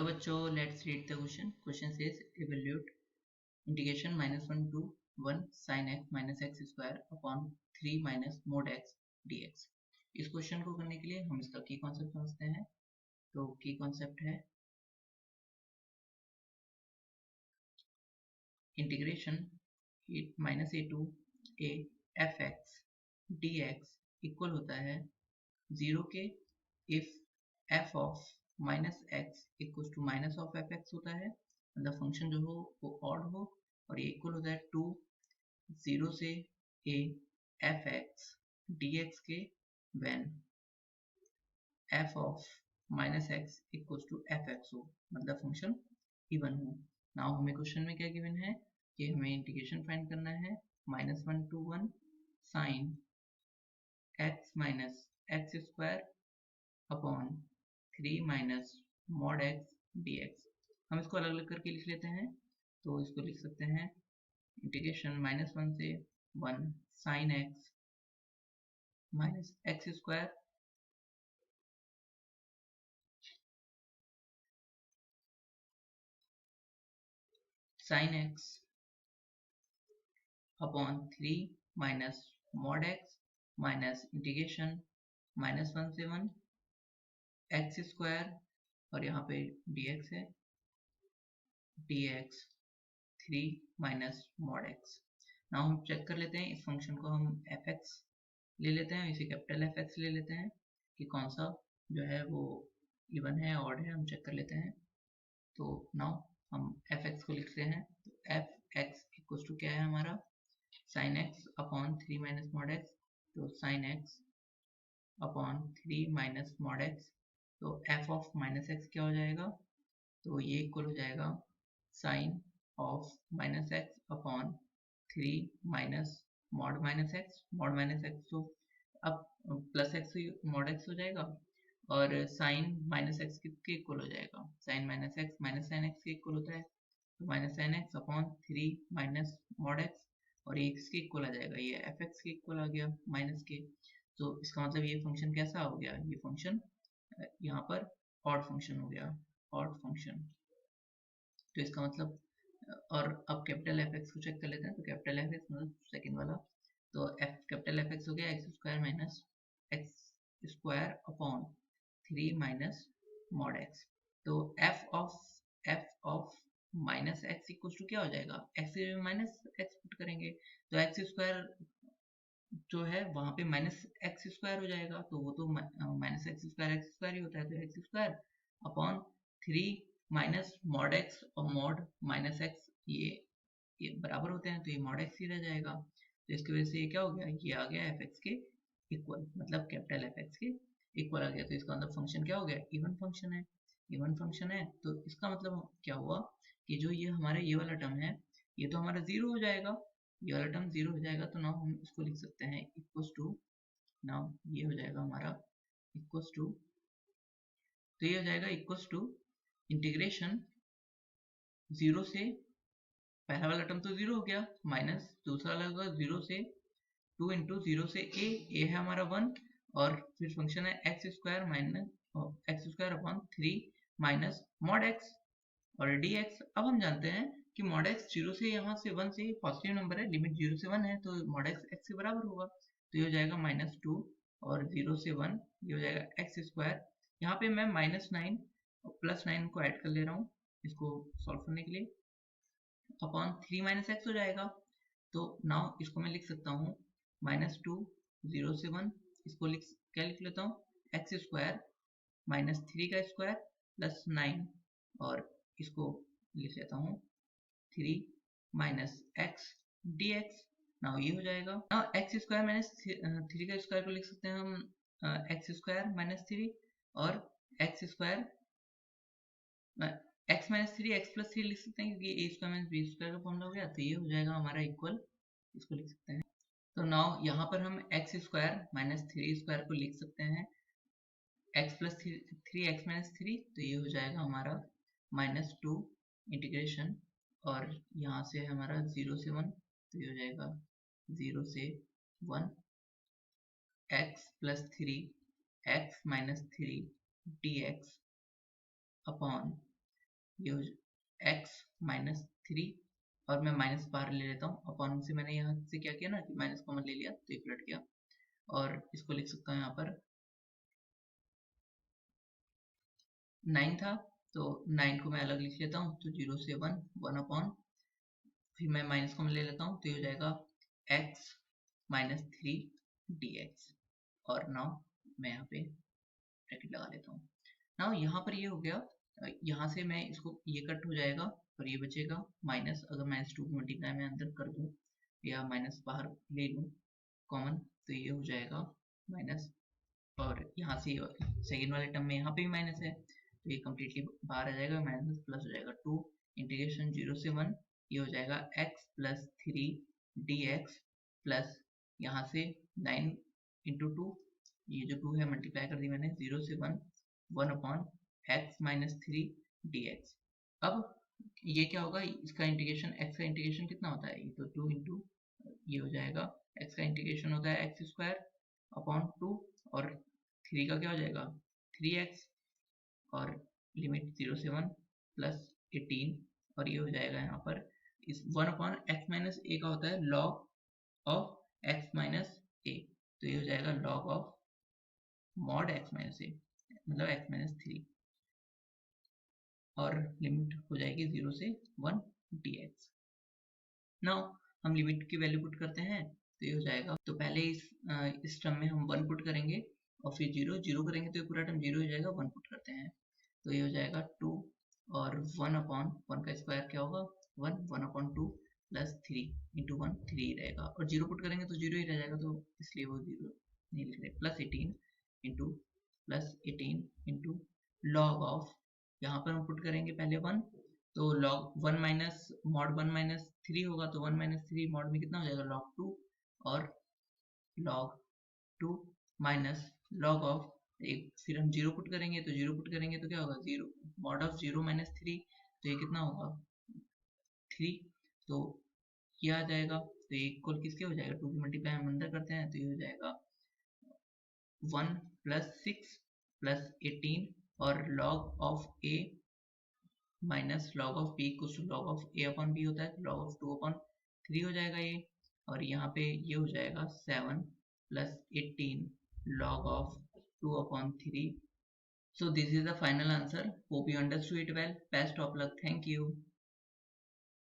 Hello बच्चों, let's read the question. Question says evaluate integration -1 to 1 sin x minus x square upon 3 minus mod x dx. इस question को करने के लिए हम इसका की कॉन्सेप्ट समझते हैं. तो की कॉन्सेप्ट है integration -a to a fx dx equal होता है 0 के if f of minus x equal to minus of f x होता है, मतलब फंक्शन जो हो वो ऑड हो, और ये इक्वल होता है टू 0 से A F X D X के when F of minus x equal to F X हो, मतलब फंक्शन इवन हो. नाउ हमें क्वेश्चन में क्या गिवन है कि हमें इंटीग्रेशन फाइंड करना है -1 to 1 sine x minus X square upon 3 minus mod x D x. हम इसको अलग अलग करके लिख लेते हैं. तो इसको लिख सकते हैं इंटीग्रेशन -1 से 1 sine x minus X square sine x upon 3 minus mod X minus integration -1 से 1 एक्स स्क्वायर और यहाँ पे dx है dx 3 minus mod x. Now हम चेक कर लेते हैं इस फंक्शन को. हम fx ले लेते हैं, इसे कैपिटल fx ले लेते हैं कि कौन सा जो है वो इवन है ऑड है. हम चेक कर लेते हैं. तो नाउ हम fx को लिखते हैं. तो fx इक्वल टू क्या है हमारा sin x upon 3 minus mod x. तो sin x upon 3 minus mod x. तो f ऑफ माइनस एक्स क्या हो जाएगा, तो ये इक्वल हो जाएगा sine of minus x upon 3 minus mod minus x. Mod minus x तो अब प्लस एक्स मॉड एक्स हो जाएगा, और साइन माइनस एक्स के इक्वल हो जाएगा. Sine minus x minus sine x के इक्वल होता है, तो minus sine x upon 3 minus mod x, और ये किसके इक्वल आ जाएगा, ये एफ एक्स के इक्वल आ गया माइनस के. तो इसका मतलब ये फंक्शन कैसा हो गया, ये फंक्शन यहाँ पर ऑड फंक्शन हो गया, ऑड फंक्शन. तो इसका मतलब, और अब कैपिटल एफ एक्स को चेक कर लेते हैं. तो कैपिटल एफ एक्स मतलब सेकेंड वाला, तो एफ कैपिटल एफ एक्स हो गया X square minus X square upon 3 minus mod x. तो F of minus x equal to क्या हो जाएगा, एक्स माइनस एक्स पुट करेंगे तो एक्स स्क्वायर जो है वहां पे माइनस एक्स स्क्वायर हो जाएगा. तो वो तो माइनस एक्स स्क्वायर ही होता है. तो x square upon 3 minus mod x, और मॉड माइनस एक्स ये बराबर होते हैं, तो ये मॉड एक्स ही रह जाएगा. तो इसकी वजह से ये क्या हो गया, ये आ गया एफ एक्स के इक्वल, मतलब कैपिटल एफ एक्स के इक्वल आ गया. तो इसका मतलब फंक्शन क्या हो गया, इवन फंक्शन है. इवन फंक्शन है तो इसका मतलब क्या हुआ कि जो ये हमारा ये वाला टर्म है ये तो हमारा जीरो हो जाएगा, ये वाला टर्म जीरो हो जाएगा. तो नाउ हम इसको लिख सकते हैं इक्वल्स टू, नाउ ये हो जाएगा हमारा इक्वल्स टू, तो ये हो जाएगा इक्वल्स टू इंटीग्रेशन 0 से, पहला वाला टर्म तो जीरो हो गया, माइनस दूसरा वाला होगा 0 से 2 इंटू 0 से ए है हमारा 1, और फिर फंक्शन है x square minus X square upon 3 minus mod x और डी एक्स. अब हम जानते हैं कि मॉड एक्स 0 से यहाँ से 1 से पॉजिटिव नंबर है, लिमिट 0 से 1 है, तो मॉड एक्स एक्स के बराबर होगा. तो ये हो जाएगा -2 और 0 से 1, ये हो जाएगा एक्स स्क्वायर. यहाँ पे मैं -9 और +9 को ऐड कर ले रहा हूँ इसको सॉल्व करने के लिए, अपॉन 3 माइनस एक्स हो जाएगा. तो नाउ इसको मैं लिख सकता हूँ -2 0 से 1, इसको क्या लिख लेता हूँ एक्स स्क्वायर -3 का स्क्वायर प्लस 9, और इसको लिख लेता हूँ 3 minus x D x. Now ये हो जाएगा. नाउ एक्स स्क्वायर माइनस 3 का स्क्वायर को लिख सकते हैं हम एक्स स्क्वायर माइनस 3, और x square x minus 3 x plus 3 लिख सकते हैं क्योंकि ए स्क्वायर माइनस बी स्क्वायर का फॉर्मूला हो गया. तो ये हो जाएगा हमारा इक्वल, इसको लिख सकते हैं. तो नाउ यहाँ पर हम एक्स स्क्वायर माइनस 3 स्क्वायर को लिख सकते हैं एक्स प्लस 3 एक्स माइनस 3. तो ये हो जाएगा हमारा -2 इंटीग्रेशन, और यहाँ से हमारा 0 से 1, तो ये हो जाएगा 0 से 1 x plus 3 x minus 3 D x upon ये x माइनस 3 और मैं माइनस बाहर ले लेता हूँ, अपॉन से मैंने यहाँ से क्या किया ना कि माइनस कॉमन ले लिया तो एक उलट गया, और इसको लिख सकता हूँ यहाँ पर 9 था तो 9 को मैं अलग लिख लेता हूँ, तो 0 से 1 अपॉन, फिर मैं माइनस कॉमन ले लेता हूँ तो ये हो जाएगा x माइनस 3 dx, और नाउ मैं यहाँ पे ब्रैकेट लगा लेता हूँ। नाउ यहाँ पर ये हो गया, यहाँ से मैं इसको ये कट हो जाएगा और ये बचेगा माइनस, अगर माइनस 2 की मल्टीप्लाई मैं अंदर कर दूँ या माइनस बाहर ले लूँ कॉमन तो ये हो जाएगा माइनस, और यहाँ से सेकेंड वाले टर्म में यहाँ पे भी माइनस है तो ये कम्प्लीटली बाहर आ जाएगा, माइनस प्लस हो जाएगा 2 इंटीग्रेशन 0 से 1, ये हो जाएगा x प्लस 3 dx प्लस यहाँ से 9 इंटू 2, ये जो 2 है मल्टीप्लाई कर दी मैंने 0 से 1 अपॉन x माइनस 3 dx। अब ये क्या होगा, इसका इंटीग्रेशन, x का इंटीग्रेशन कितना होता है, ये तो 2 इंटू ये हो जाएगा, x का इंटीग्रेशन होता है एक्स स्क्वायर अपॉन 2, और 3 का क्या हो जाएगा 3x, और लिमिट 0 से 1 प्लस 18, और ये हो जाएगा यहाँ पर इस 1 अपॉन एक्स माइनस ए का होता है log of X minus A, तो ये हो जाएगा log of mod X minus A, मतलब एक्स माइनस 3, और लिमिट हो जाएगी 0 से 1 dx। नाउ हम लिमिट की वैल्यू पुट करते हैं तो ये हो जाएगा, तो पहले इस टर्म में हम 1 पुट करेंगे और फिर 0 करेंगे तो ये पूरा टर्म 0 हो जाएगा, 1 पुट करते हैं तो ये हो जाएगा 2, और 1 अपॉन 1 का स्क्वायर क्या होगा 1 अपॉन 2 प्लस 3 इंटू 1 3 रहेगा, और 0 पुट करेंगे तो 0 ही रह जाएगा, तो इसलिए वो 0 नहीं लिख रहे, प्लस 18 इंटू लॉग ऑफ, यहाँ पर हम पुट करेंगे पहले 1, तो लॉग 1 माइनस मॉड 1 माइनस 3 होगा, तो 1 माइनस 3 मॉड में कितना हो जाएगा लॉग 2, और लॉग 2 माइनस लॉग ऑफ, एक फिर हम 0 पुट करेंगे तो 0 पुट करेंगे तो क्या होगा 0 मॉड ऑफ 0 माइनस 3, तो ये कितना होगा 3, तो ये आ जाएगा, तो ये इक्वल किसके हो जाएगा 2 की मल्टीप्लाई हम अंदर करते हैं तो ये हो जाएगा 1 प्लस 6 प्लस 18, और log of a minus log of b कुछ log of a upon b होता है, लॉग ऑफ 2 अपॉन 3 हो जाएगा ये, और यहाँ पे ये हो जाएगा 7 plus 18 log of 2 upon 3. So this is the final answer. Hope you understood it well. Best of luck. Thank you.